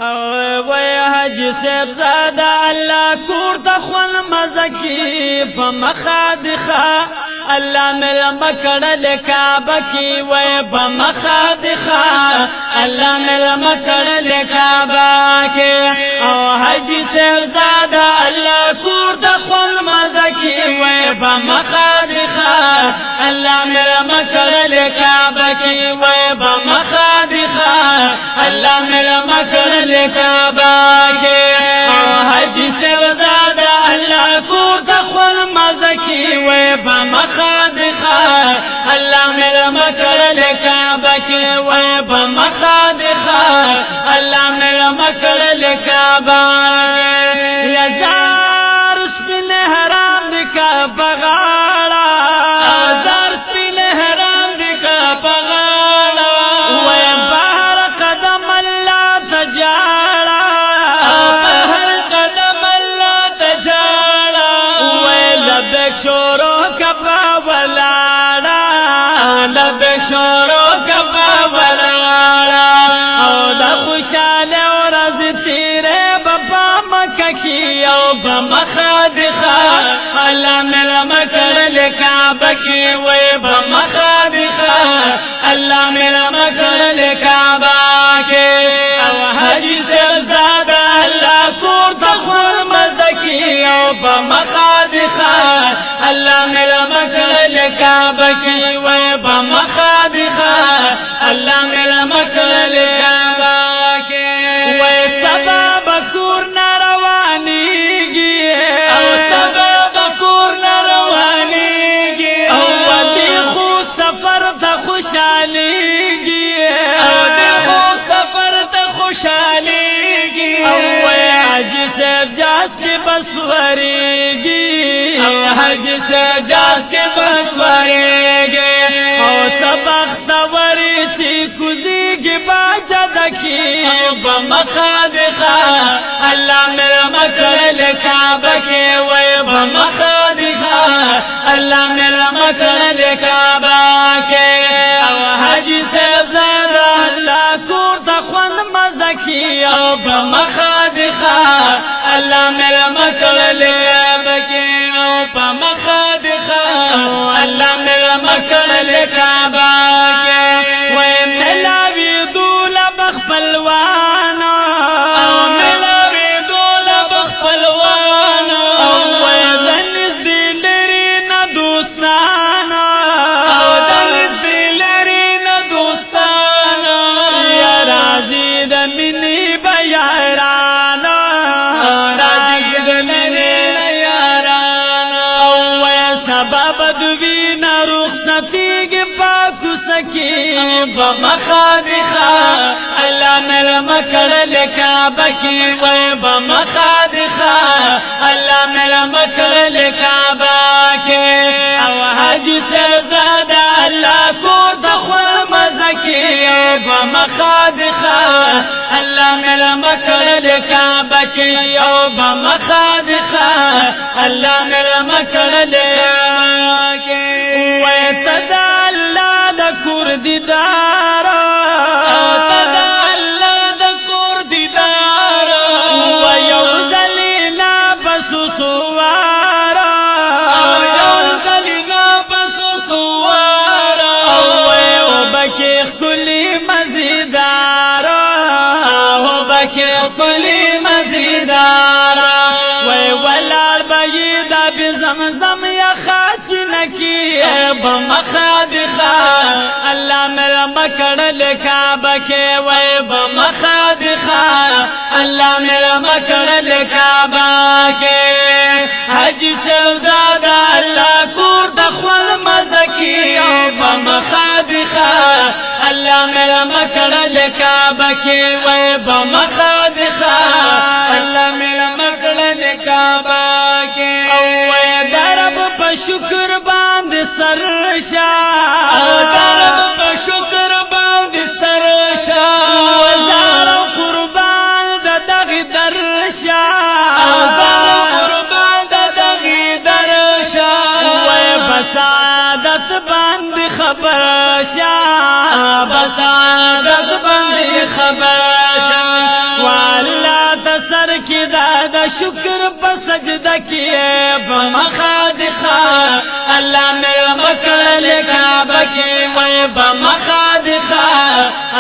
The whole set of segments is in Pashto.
وای حج صاحب زاده الله کور ته خوند مزه کی په مخه دخه الله مل مکړه لکعبه کی وای په مخه دخه الله مل مکړه لکعبه کی او حج صاحب زاده الله کور ته خوند مزه کی وای په مخه دخه الله مل مکړه لکعبه کی وای په مخه دخه الله مل مکړه لکعبه کے حج سے وزادہ اللہ کورتا خون مزکی وے بمخادخا اللہ میرا مکر لکعبہ کے وے بمخادخا اللہ میرا مکر لکعبہ یزار سپن حرام دکا بغاڑا یزار سپن حرام دکا بغاڑا وے بہر قدم اللہ تجاڑا بہر قدم اللہ تجاڑا وے لبک شورو کبا ولاڑا لبک شورو کبا ولاڑا او دا خوشال اور از تیرے بابا مکہ کی او بمخادخا اللہ میرا مکر لکعبہ کی وے بمخادخا اللہ میرا مکر لکعبہ کے او حجی سے زادہ اللہ کور تخور مزکی او بمخادخا اللہ میرا مکر لکعبہ کی وے بمخادخا اللہ میرا مکر لکعبہ کے وے سبب کور نروانی گی او سبب کور نروانی گی او دی خوک سفر تا خوشحالی گی او دی خوک سفر تا خوشحالی گی او وے حج سے جاس کے بسوری گی او حج سے جاس کے بسوری گی او سبخت وری چی کزی گی باجا دکی او بمخادخا اللہ میرا مکر لکعبہ کے وے بمخادخا اللہ میرا مکر لکعبہ کے او حج سے زادہ اللہ کور تخوند مزکی او بمخادخا اللہ میرا مکر لکعبہ کے او بمخادخا اللہ میرا مکر لکعبہ کے وے ملاوی دولا بخپلوانا او ملاوی دولا بخپلوانا او وے دنس دی لری نا دوستانا او دنس دی لری نا دوستانا یا رازی دا منی بیارانا رازی دا منی بیارانا او وے سبب دوی نا رخصتی گی پاکو سکی بمخادخا اللہ میرا مکر لکعبہ کی وے بمخادخا اللہ میرا مکر لکعبہ کے او حج سے زادہ اللہ کور تخور مزکی بمخادخا اللہ میرا مکر لکعبہ کی او بمخادخا اللہ میرا مکر لکعبہ کے وے تدا اللہ دا کور دیدارا تدا اللہ دا کور دیدارا ویوزلینا بسو سوارا ویوزلینا بسو سوارا وبکی کلی مزیدارا وبکی کلی مزیدارا ولار بیدا بزمزم یا خاچنکی بمخادخا اللہ میرا مکر لکعبہ کے وے بمخادخا اللہ میرا مکر لکعبہ کے حج سے زادہ اللہ کور تخوال مزکی بمخادخا اللہ میرا مکر لکعبہ کے وے بمخادخا اللہ میرا مکر لکعبہ کے وے درب پا شکر باند سرشا درب پا شکر باند سرشا وزار قربان دا دغی درشا وزار قربان دا دغی درشا وے بسعادت باند خبر شا بسعادت باند خبر شا شکر په سجده کې په مخادخه الله مې مکړل کعبه کې وای په مخادخه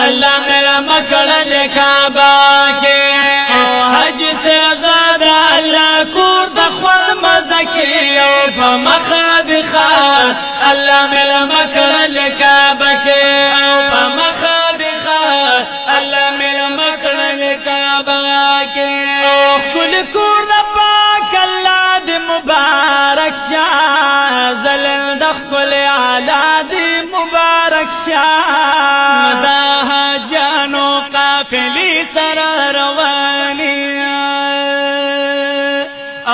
الله مې مکړل کعبه کې حج سے آزاد الله کور د خپل مزه کې او په مخادخه الله مې مکړل کعبه کې او په مخادخه الله مې مکړل کعبه کې او خپل کور د پاک الله دې مبارک شه زلن د خپل اعلی دې مبارک شه دا حاجانو قافلې سره رواني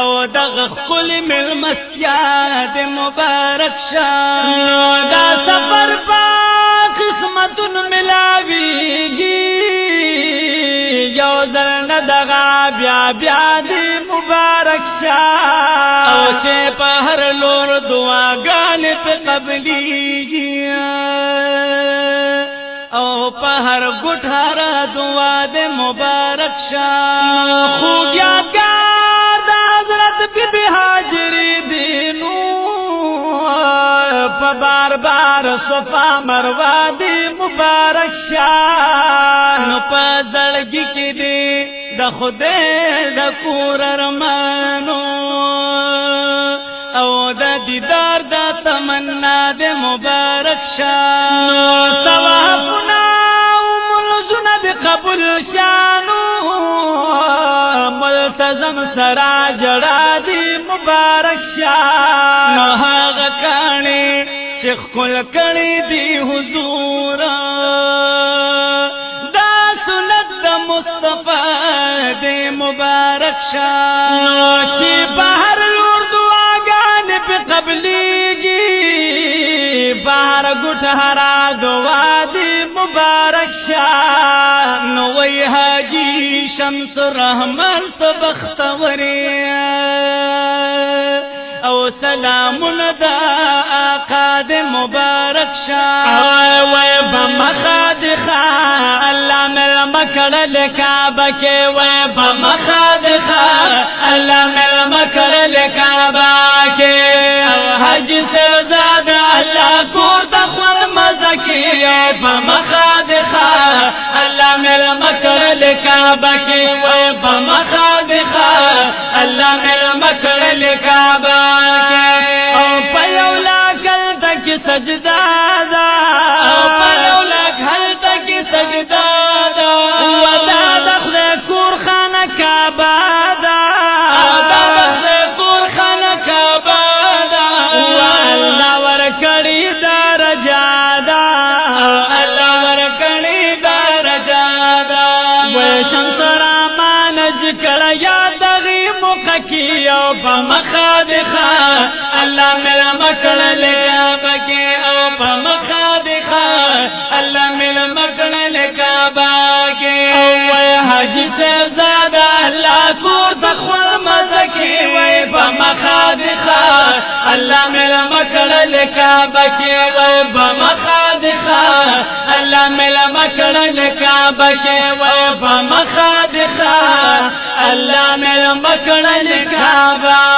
او دغه خپل ملمستیا دې مبارک شه دا سفر په قسمتون ملاويږي یو ځل نه دغه بیا دې مبارک شه او چې په هر لور دعاګانې په قبليږي او په هر ګټ هر دعا دې مبارک شه خوږ یادګار د حضرت بی بی حاجری دینو په بار بار صفا مروه دې مبارک شه نو په زړګي کې دې د خدای د کور ارمانو او د دیدار د تمنا دې مبارک شه طوافنا ومنځونه دې قبول شانو ملتزم سرا جڑا دې مبارک شه نو هغه کاڼي چې خپل کړي دي حضور دا سنت د مصطفی دې مبارک شه نو چې بهر لور دعاګانې په قبليږي بهر ګټ هر دعا دې مبارک شه نو وای حاجی شمس الرحمن سبختوري او سلامون دا آقا دې مبارک شه وای بمخادخه الله مې مکړل کعبه کې وای بمخادخه الله مې مکړل کعبه کې حج سے زاد الله کور د خپل مزه کې وای بمخادخه الله مې مکړل کعبه کې وای بمخادخه الله مې مکړل کعبه او په لاکل تک سجدا دا او په لاکل تک سجدا دا ودا د خدای کور خانه کعبه دا دا د خدای کور خانه کعبه دا الله ورکړي درجه دا الله ورکړي درجه دا و شمس رحمان ذکر یاد کی او په مخادخه الله مې مکړل کعبه کې او په مخادخه الله مې مکړل کعبه کې او وای حاجی صاحب زاده الله کور د خپل مزه کې وای په مخادخه الله مې مکړل کعبه کې وای په مخادخه الله مې مکړل کعبه کې وای په مخادخه الله مې مکړل کعبه